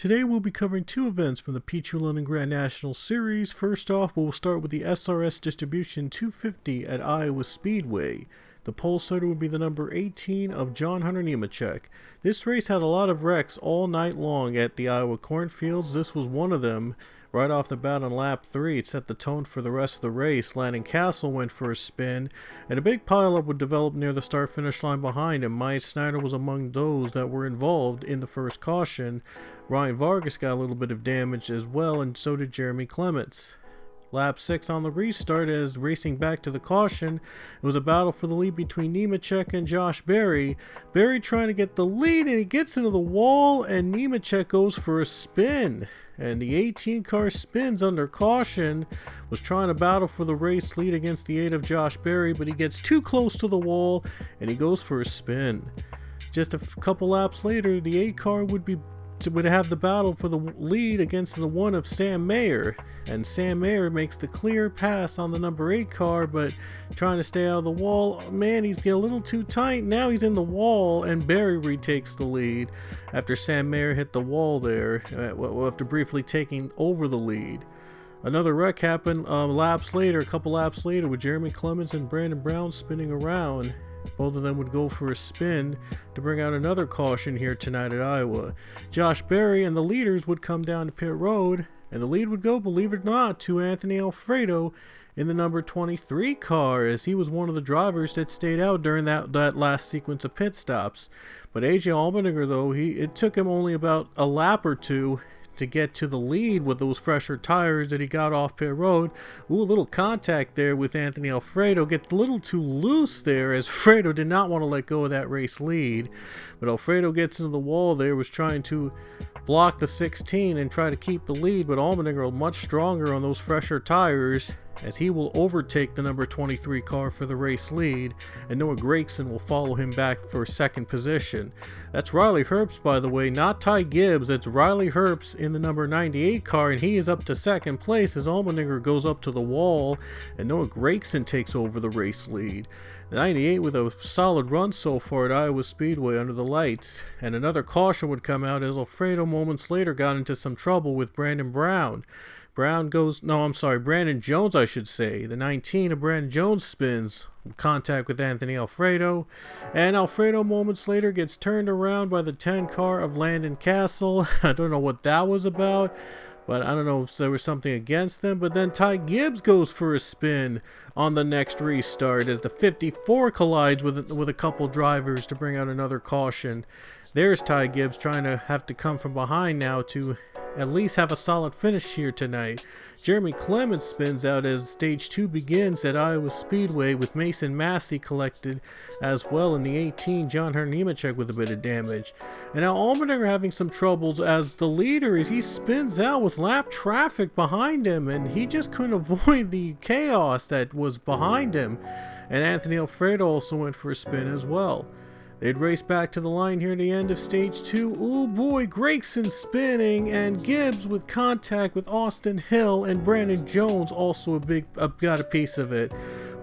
Today we'll be covering two events from the Peachtree London Grand National Series. First off, we'll start with the SRS Distribution 250 at Iowa Speedway. The pole starter would be the number 18 of John Hunter Nemechek. This race had a lot of wrecks all night long at the Iowa cornfields. This was one of them. Right off the bat on lap 3, it set the tone for the rest of the race. Landon Castle went for a spin, and a big pileup would develop near the start-finish line behind him. Myatt Snyder was among those that were involved in the first caution. Ryan Vargas got a little bit of damage as well, and so did Jeremy Clements. Lap 6 on the restart, as racing back to the caution, it was a battle for the lead between Nemechek and Josh Berry. Berry trying to get the lead, and he gets into the wall, and Nemechek goes for a spin. And the 18 car spins under caution, was trying to battle for the race lead against the 8 of Josh Berry, but he gets too close to the wall, and he goes for a spin. Just a couple laps later, the 8 car would have the battle for the lead against the 1 of Sam Mayer, and Sam Mayer makes the clear pass on the number 8 car, but trying to stay out of the wall. Man, he's getting a little too tight. Now he's in the wall, and Berry retakes the lead after Sam Mayer hit the wall there, after briefly taking over the lead. Another wreck happened a couple laps later, with Jeremy Clements and Brandon Brown spinning around. Both of them would go for a spin to bring out another caution here tonight at Iowa. Josh Berry and the leaders would come down to pit road, and the lead would go, believe it or not, to Anthony Alfredo in the number 23 car, as he was one of the drivers that stayed out during that last sequence of pit stops. But AJ Allmendinger, though, it took him only about a lap or two to get to the lead with those fresher tires that he got off pit road. Ooh, a little contact there with Anthony Alfredo. Get a little too loose there, as Alfredo did not want to let go of that race lead. But Alfredo gets into the wall there, was trying to block the 16 and try to keep the lead, but Allmendinger much stronger on those fresher tires, as he will overtake the number 23 car for the race lead, and Noah Gragson will follow him back for second position. That's Riley Herbst, by the way, not Ty Gibbs. It's Riley Herbst in the number 98 car, and he is up to second place as Allmendinger goes up to the wall, and Noah Gragson takes over the race lead. The 98 with a solid run so far at Iowa Speedway under the lights, and another caution would come out as Alfredo moments later got into some trouble with Brandon Brown. Brandon Jones, I should say. The 19 of Brandon Jones spins contact with Anthony Alfredo, and Alfredo moments later gets turned around by the 10 car of Landon Castle. I don't know what that was about, but I don't know if there was something against them. But then Ty Gibbs goes for a spin on the next restart as the 54 collides with a couple drivers to bring out another caution. There's Ty Gibbs trying to have to come from behind now to at least have a solid finish here tonight. Jeremy Clements spins out as stage 2 begins at Iowa Speedway, with Mason Massey collected as well in the 18, John Hunter Nemechek with a bit of damage. And now Allmendinger having some troubles as the leader, as he spins out with lap traffic behind him, and he just couldn't avoid the chaos that was behind him. And Anthony Alfredo also went for a spin as well. They'd race back to the line here at the end of stage 2. Oh boy, Gragson spinning, and Gibbs with contact with Austin Hill, and Brandon Jones also got a piece of it.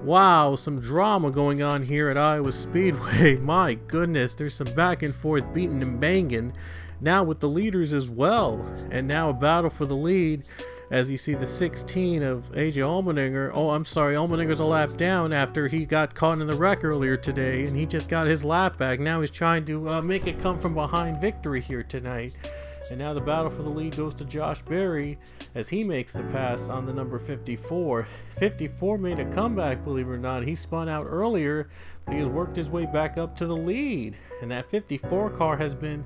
Wow, some drama going on here at Iowa Speedway. My goodness, there's some back and forth beating and banging now with the leaders as well. And now a battle for the lead, as you see the 16 of AJ Allmendinger. Allmendinger's a lap down after he got caught in the wreck earlier today, and he just got his lap back. Now he's trying to make it come from behind victory here tonight. And now the battle for the lead goes to Josh Berry as he makes the pass on the number 54. 54 made a comeback, believe it or not. He spun out earlier, but he has worked his way back up to the lead. And that 54 car has been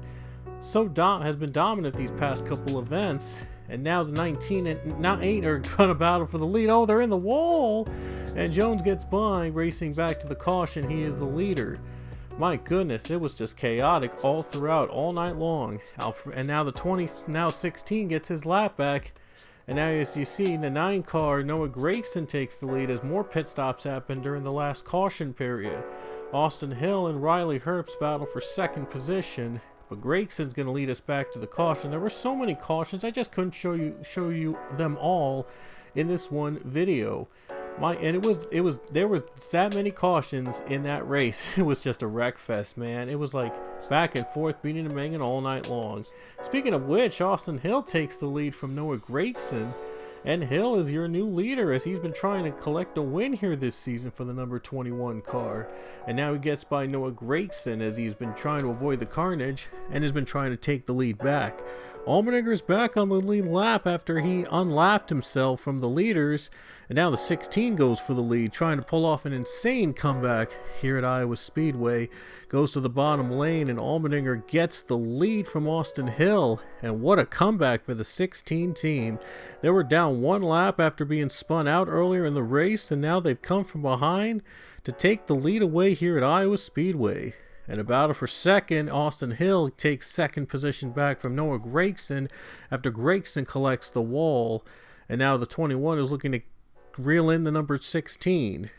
dominant these past couple events. And now the 19 and now 8 are going to battle for the lead. Oh, they're in the wall. And Jones gets by, racing back to the caution. He is the leader. My goodness, it was just chaotic all throughout, all night long. And now 16 gets his lap back. And now, as you see, the 9 car, Noah Gragson takes the lead as more pit stops happen during the last caution period. Austin Hill and Riley Herbst battle for second position. But Gragson's going to lead us back to the caution. There were so many cautions, I just couldn't show you them all in this one video. There were that many cautions in that race. It was just a wreck fest, man. It was like back and forth, beating and banging all night long. Speaking of which, Austin Hill takes the lead from Noah Gragson. And Hill is your new leader as he's been trying to collect a win here this season for the number 21 car. And now he gets by Noah Gragson as he's been trying to avoid the carnage and has been trying to take the lead back. Allmendinger's back on the lead lap after he unlapped himself from the leaders. And now the 16 goes for the lead, trying to pull off an insane comeback here at Iowa Speedway. Goes to the bottom lane and Allmendinger gets the lead from Austin Hill. And what a comeback for the 16 team. They were down one lap after being spun out earlier in the race, and now they've come from behind to take the lead away here at Iowa Speedway. And a battle for second, Austin Hill takes second position back from Noah Gragson after Gragson collects the wall. And now the 21 is looking to reel in the number 16.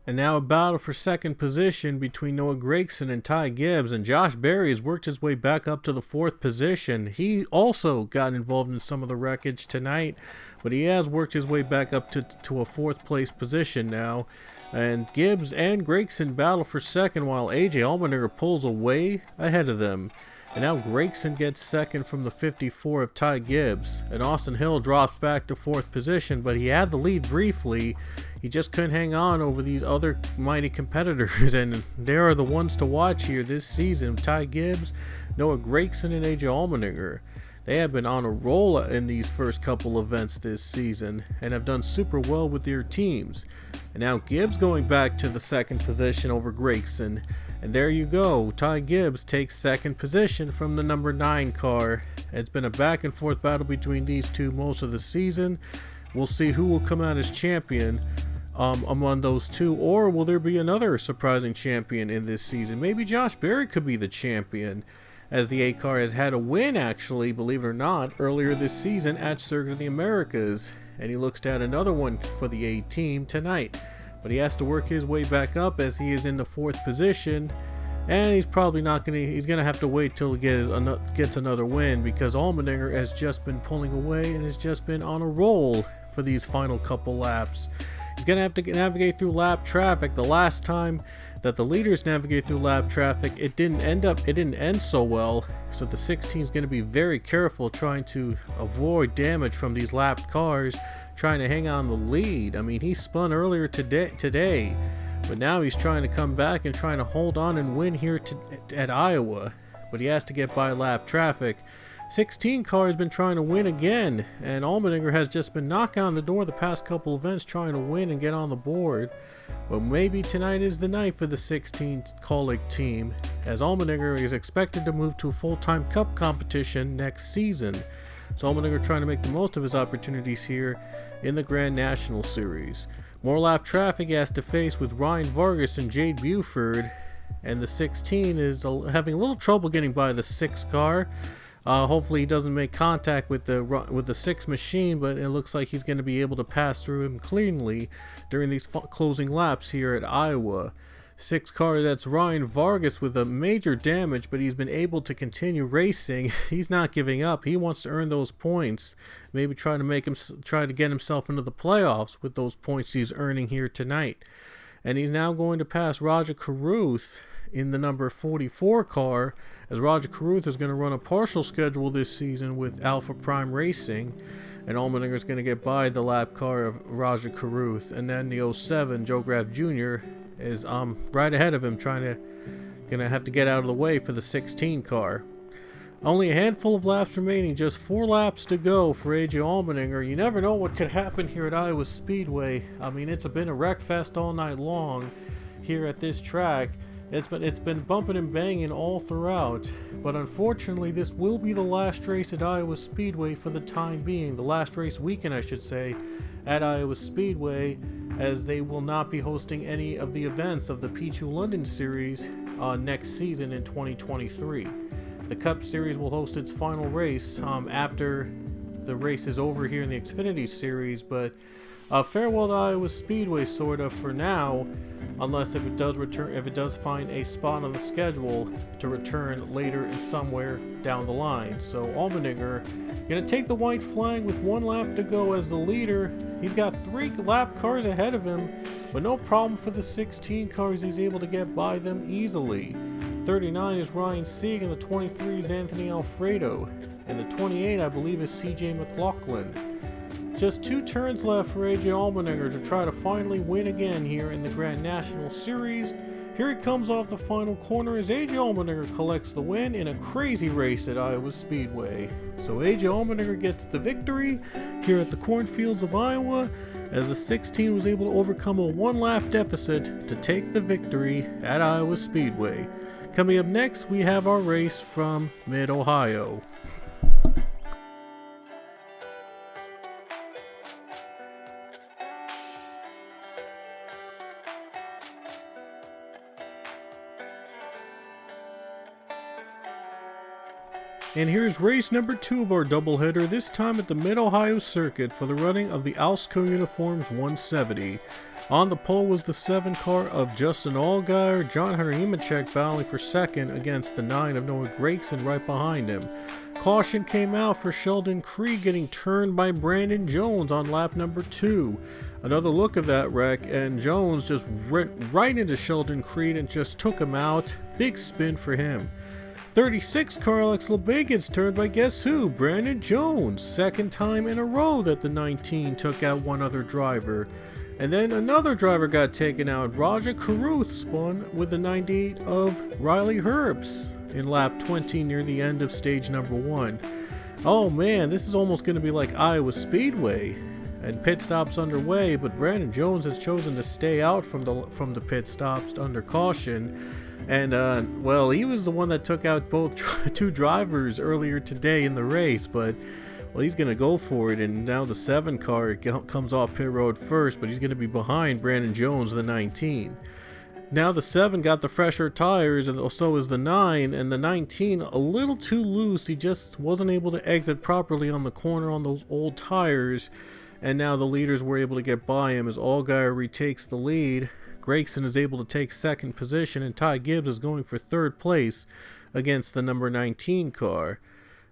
And now a battle for second position between Noah Gragson and Ty Gibbs. And Josh Berry has worked his way back up to the fourth position. He also got involved in some of the wreckage tonight, but he has worked his way back up to a fourth place position now. And Gibbs and Gragson battle for second while AJ Allmendinger pulls away ahead of them. And now Gragson gets second from the 54 of Ty Gibbs. And Austin Hill drops back to fourth position, but he had the lead briefly. He just couldn't hang on over these other mighty competitors, and they are the ones to watch here this season. Ty Gibbs, Noah Gragson, and AJ Allmendinger. They have been on a roll in these first couple events this season and have done super well with their teams. And now Gibbs going back to the second position over Gragson. And there you go, Ty Gibbs takes second position from the number 9 car. It's been a back and forth battle between these two most of the season. We'll see who will come out as champion among those two, or will there be another surprising champion in this season? Maybe Josh Berry could be the champion, as the A car has had a win, actually, believe it or not, earlier this season at Circuit of the Americas, and he looks to add another one for the A team tonight. But he has to work his way back up as he is in the fourth position, and he's probably not going to, he's going to have to wait till he gets another win, because Allmendinger has just been pulling away and has just been on a roll for these final couple laps. He's going to have to navigate through lap traffic. The last time that the leaders navigate through lap traffic, it didn't end so well. So the 16 is going to be very careful trying to avoid damage from these lapped cars, trying to hang on the lead. I mean, he spun earlier today, but now he's trying to come back and trying to hold on and win here at Iowa. But he has to get by lap traffic. 16 car has been trying to win again, and Allmendinger has just been knocking on the door the past couple events trying to win and get on the board. But maybe tonight is the night for the 16 Kaulig team, as Allmendinger is expected to move to a full-time cup competition next season. So Allmendinger trying to make the most of his opportunities here in the Grand National Series. More lap traffic he has to face with Ryan Vargas and Jade Buford, and the 16 is having a little trouble getting by the 6 car. Hopefully he doesn't make contact with the 6 machine, but it looks like he's going to be able to pass through him cleanly during these closing laps here at Iowa. 6 car, that's Ryan Vargas with a major damage, but he's been able to continue racing. He's not giving up. He wants to earn those points. Maybe try to get himself into the playoffs with those points he's earning here tonight. And he's now going to pass Roger Carruth in the number 44 car, as Roger Carruth is going to run a partial schedule this season with Alpha Prime Racing, and Allmendinger is going to get by the lap car of Roger Carruth. And then the 07 Joe Graff Jr. is right ahead of him, gonna have to get out of the way for the 16 car. Only a handful of laps remaining, just 4 laps to go for AJ Allmendinger. You never know what could happen here at Iowa Speedway. I mean, it's been a wreck fest all night long here at this track. It's been bumping and banging all throughout, but unfortunately this will be the last race at Iowa Speedway for the time being, the last race weekend I should say, at Iowa Speedway, as they will not be hosting any of the events of the P2 London Series next season in 2023. The Cup Series will host its final race after the race is over here in the Xfinity Series, but Farewell to Iowa Speedway, sort of, for now, unless if it does find a spot on the schedule to return later and somewhere down the line. So Allmendinger gonna take the white flag with 1 lap to go as the leader. He's got 3 lap cars ahead of him, but no problem for the 16 cars. He's able to get by them easily. 39 is Ryan Sieg, and the 23 is Anthony Alfredo, and the 28 I believe is CJ McLaughlin. Just 2 turns left for AJ Allmendinger to try to finally win again here in the Grand National Series. Here he comes off the final corner as AJ Allmendinger collects the win in a crazy race at Iowa Speedway. So AJ Allmendinger gets the victory here at the cornfields of Iowa, as the 16 was able to overcome a 1-lap deficit to take the victory at Iowa Speedway. Coming up next, we have our race from Mid-Ohio. And here's race number 2 of our doubleheader, this time at the Mid-Ohio Circuit for the running of the Alsco Uniforms 170. On the pole was the 7 car of Justin Allgaier, John Hunter Nemechek battling for second against the 9 of Noah Gregson right behind him. Caution came out for Sheldon Creed getting turned by Brandon Jones on lap number 2. Another look of that wreck, and Jones just right into Sheldon Creed and just took him out. Big spin for him. 36 car Alex LeBay gets turned by guess who? Brandon Jones. Second time in a row that the 19 took out one other driver. And then another driver got taken out. Raja Caruth spun with the 98 of Riley Herbst in lap 20 near the end of stage number 1. Oh man, this is almost going to be like Iowa Speedway. And pit stops underway, but Brandon Jones has chosen to stay out from the pit stops under caution. And well, he was the one that took out both 2 drivers earlier today in the race, but well, he's going to go for it. And now the 7 car comes off pit road first, but he's going to be behind Brandon Jones, the 19. Now the 7 got the fresher tires, and so is the 9, and the 19 a little too loose. He just wasn't able to exit properly on the corner on those old tires, and now the leaders were able to get by him as Allgaier retakes the lead. Gregson is able to take second position, and Ty Gibbs is going for third place against the number 19 car.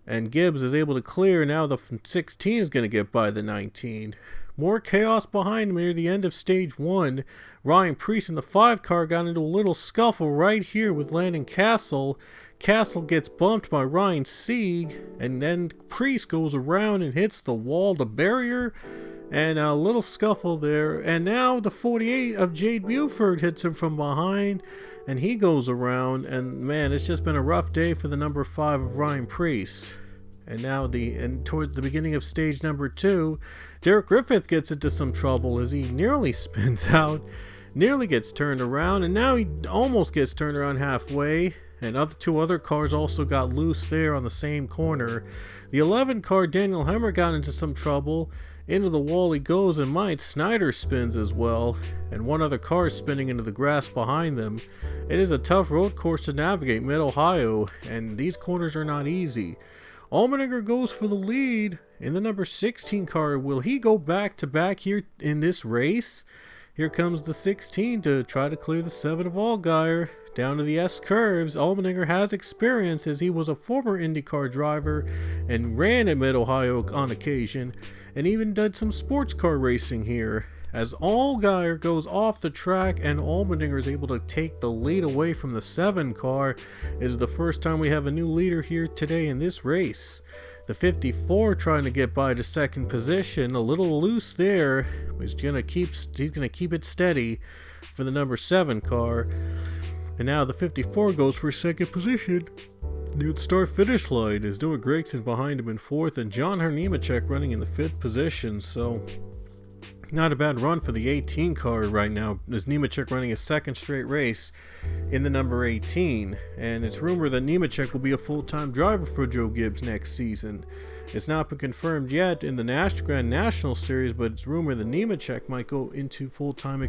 And Gibbs is able to clear. Now the 16 is going to get by the 19. More chaos behind him near the end of stage 1. Ryan Preece in the 5 car got into a little scuffle right here with Landon Castle. Castle gets bumped by Ryan Sieg, and then Preece goes around and hits the wall, the barrier, and a little scuffle there. And now the 48 of Jade Buford hits him from behind, and he goes around. And man, it's just been a rough day for the number 5 of Ryan Preece. And now towards the beginning of stage number 2, Derek Griffith gets into some trouble as he nearly spins out, nearly gets turned around, and now he almost gets turned around halfway. And 2 other cars also got loose there on the same corner. The 11 car Daniel Hemmer got into some trouble. Into the wall he goes, and Mike Snyder spins as well, and 1 other car is spinning into the grass behind them. It is a tough road course to navigate, Mid-Ohio, and these corners are not easy. Allmendinger goes for the lead in the number 16 car. Will he go back to back here in this race? Here comes the 16 to try to clear the 7 of Allgaier. Down to the S curves. Allmendinger has experience as he was a former IndyCar driver and ran at Mid-Ohio on occasion, and even did some sports car racing here. As Allgaier goes off the track and Allmendinger is able to take the lead away from the 7 car. It is the first time we have a new leader here today in this race. The 54 trying to get by to second position, a little loose there. He's gonna keep it steady for the number 7 car. And now the 54 goes for second position near the start-finish line as Noah Gregson behind him in 4th, and John Hunter Nemechek running in the 5th position. So not a bad run for the 18 car right now, as Nemechek running a 2nd straight race in the number 18. And it's rumored that Nemechek will be a full-time driver for Joe Gibbs next season. It's not been confirmed yet in the Grand National Series, but it's rumored that Nemechek might go into full-time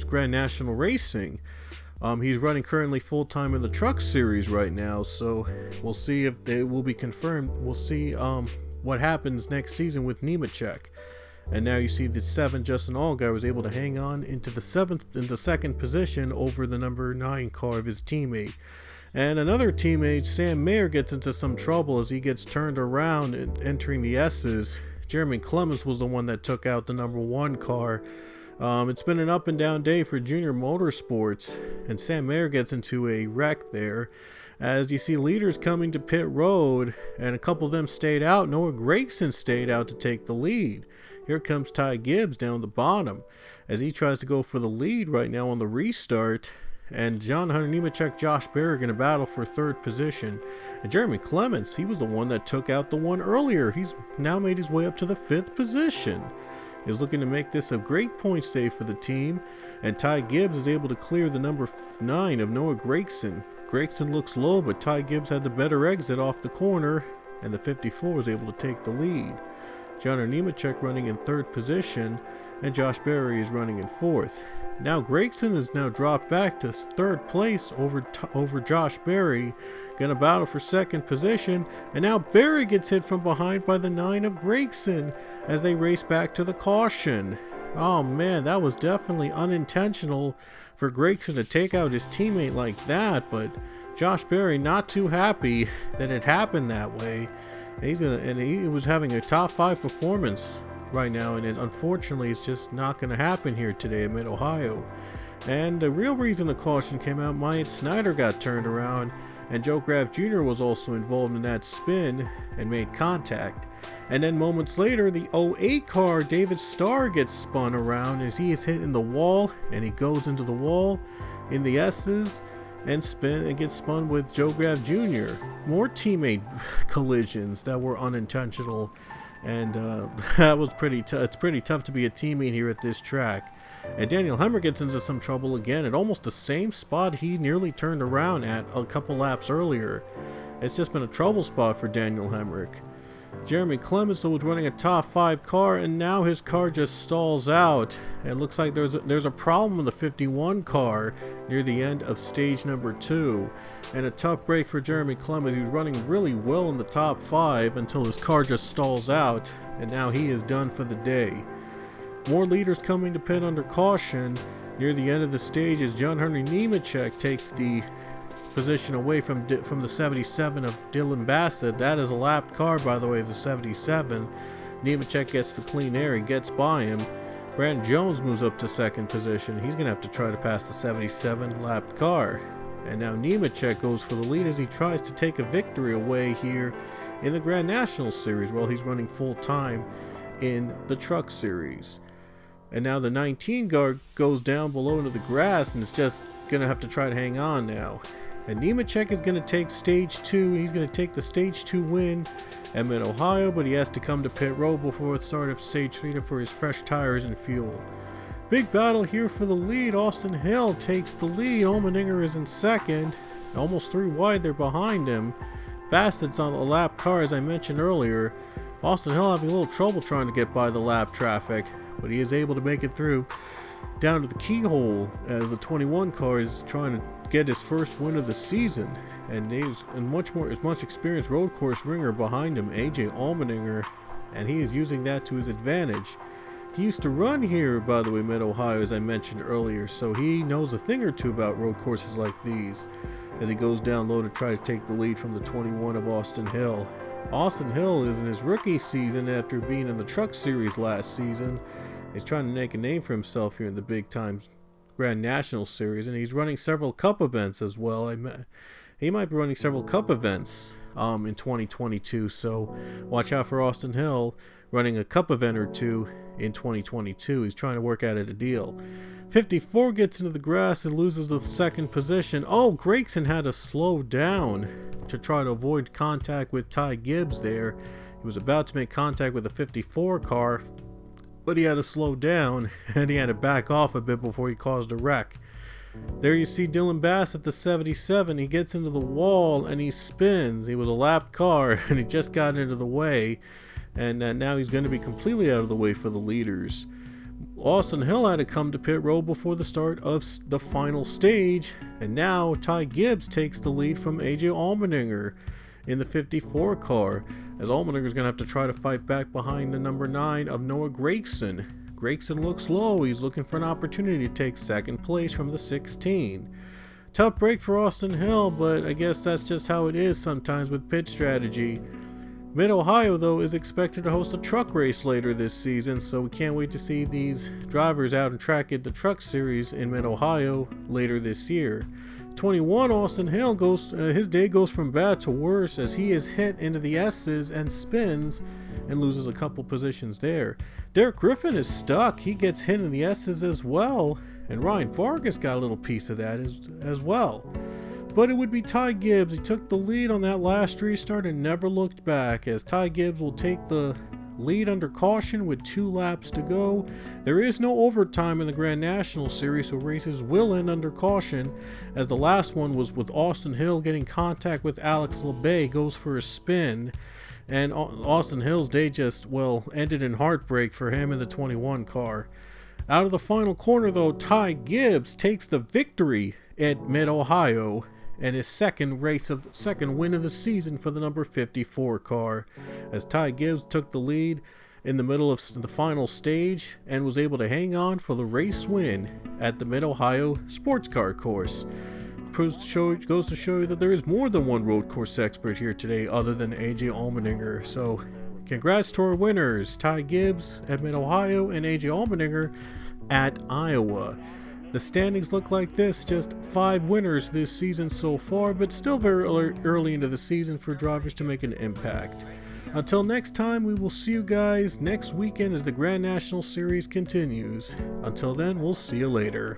Grand National racing. He's running currently full-time in the Truck Series right now, so we'll see if they will be confirmed. We'll see what happens next season with Nemechek. And now you see the 7 Justin Allgaier was able to hang on into the second position over the number 9 car of his teammate. And another teammate, Sam Mayer, gets into some trouble as he gets turned around and entering the S's. Jeremy Clements was the one that took out the number 1 car. It's been an up and down day for Junior Motorsports, and Sam Mayer gets into a wreck there. As you see leaders coming to pit road, and a couple of them stayed out. Noah Gragson stayed out to take the lead. Here comes Ty Gibbs down the bottom as he tries to go for the lead right now on the restart. And John Hunter Nemechek, Josh Berry going to battle for 3rd position. And Jeremy Clements, he was the one that took out the one earlier. He's now made his way up to the 5th position. He's looking to make this a great points day for the team. And Ty Gibbs is able to clear the number 9 of Noah Gragson. Gragson looks low, but Ty Gibbs had the better exit off the corner, and the 54 was able to take the lead. John Nemechek running in 3rd position, and Josh Berry is running in 4th. Now Gragson is now dropped back to 3rd place over Josh Berry, gonna battle for 2nd position, and now Berry gets hit from behind by the 9 of Gragson as they race back to the caution. Oh man, that was definitely unintentional for Gragson to take out his teammate like that, but Josh Berry not too happy that it happened that way. He was having a top 5 performance right now, and unfortunately it's just not going to happen here today at Mid-Ohio. And the real reason the caution came out, Myatt Snyder got turned around, and Joe Graff Jr. was also involved in that spin and made contact. And then moments later, the 08 car, David Starr, gets spun around as he is hit in the wall, and he goes into the wall in the S's and gets spun with Joe Graff Jr. More teammate collisions that were unintentional, and that was pretty tough. It's pretty tough to be a teammate here at this track. And Daniel Hemrick gets into some trouble again at almost the same spot he nearly turned around at a couple laps earlier. It's just been a trouble spot for Daniel Hemrick. Jeremy Clements was running a top 5 car, and now his car just stalls out. It looks like there's a problem with the 51 car near the end of stage number 2. And a tough break for Jeremy Clements. He was running really well in the top 5 until his car just stalls out, and now he is done for the day. More leaders coming to pit under caution near the end of the stage as John Henry Nemechek takes the position away from the 77 of Dylan Bassett. That is a lapped car, by the way, the 77. Nemechek gets the clean air and gets by him. Brandon Jones moves up to 2nd position. He's going to have to try to pass the 77 lapped car. And now Nemechek goes for the lead as he tries to take a victory away here in the Grand National Series while he's running full time in the Truck Series. And now the 19 guard goes down below into the grass and is just going to have to try to hang on now. And Nemechek is going to take stage 2. He's going to take the stage 2 win at Mid-Ohio, but he has to come to pit road before the start of stage 3 for his fresh tires and fuel. Big battle here for the lead. Austin Hill takes the lead. Allmendinger is in 2nd. Almost 3 wide, they're behind him. Bassett's on a lap car, as I mentioned earlier. Austin Hill having a little trouble trying to get by the lap traffic, but he is able to make it through down to the keyhole as the 21 car is trying to get his first win of the season. And he's much experienced road course ringer behind him, AJ Allmendinger, and he is using that to his advantage. He used to run here, by the way, Mid-Ohio, as I mentioned earlier, so he knows a thing or two about road courses like these as he goes down low to try to take the lead from the 21 of Austin Hill. Austin Hill is in his rookie season after being in the Truck Series last season. He's trying to make a name for himself here in the big time Grand National Series, and he's running several Cup events as well. He might be running several Cup events in 2022, so watch out for Austin Hill running a Cup event or 2 in 2022. He's trying to work out a deal. 54 gets into the grass and loses the 2nd position. Oh, Gragson had to slow down to try to avoid contact with Ty Gibbs there. He was about to make contact with the 54 car, but he had to slow down and he had to back off a bit before he caused a wreck. There you see Dylan Bassett, the 77. He gets into the wall and he spins. He was a lapped car and he just got into the way, and now he's going to be completely out of the way for the leaders. Austin Hill had to come to pit road before the start of the final stage, and now Ty Gibbs takes the lead from AJ Allmendinger in the 54 car, as Allmendinger is going to have to try to fight back behind the number 9 of Noah Gragson. Gragson looks low. He's looking for an opportunity to take second place from the 16. Tough break for Austin Hill, but I guess that's just how it is sometimes with pit strategy. Mid-Ohio, though, is expected to host a truck race later this season, so we can't wait to see these drivers out and track at the Truck Series in Mid-Ohio later this year. 21, Austin Hill his day goes from bad to worse as he is hit into the S's and spins and loses a couple positions there. Derek Griffin is stuck. He gets hit in the S's as well, and Ryan Vargas got a little piece of that as well. But it would be Ty Gibbs. He took the lead on that last restart and never looked back, as Ty Gibbs will take the lead under caution with 2 laps to go. There is no overtime in the Grand National Series, so races will end under caution, as the last one was with Austin Hill getting contact with Alex LeBay, goes for a spin, and Austin Hill's day just, ended in heartbreak for him in the 21 car. Out of the final corner, though, Ty Gibbs takes the victory at Mid-Ohio and his second win of the season for the number 54 car, as Ty Gibbs took the lead in the middle of the final stage and was able to hang on for the race win at the Mid-Ohio Sports Car Course. Goes to show you that there is more than one road course expert here today other than AJ Allmendinger. So congrats to our winners, Ty Gibbs at Mid-Ohio and AJ Allmendinger at Iowa. The standings look like this, just 5 winners this season so far, but still very early into the season for drivers to make an impact. Until next time, we will see you guys next weekend as the Grand National Series continues. Until then, we'll see you later.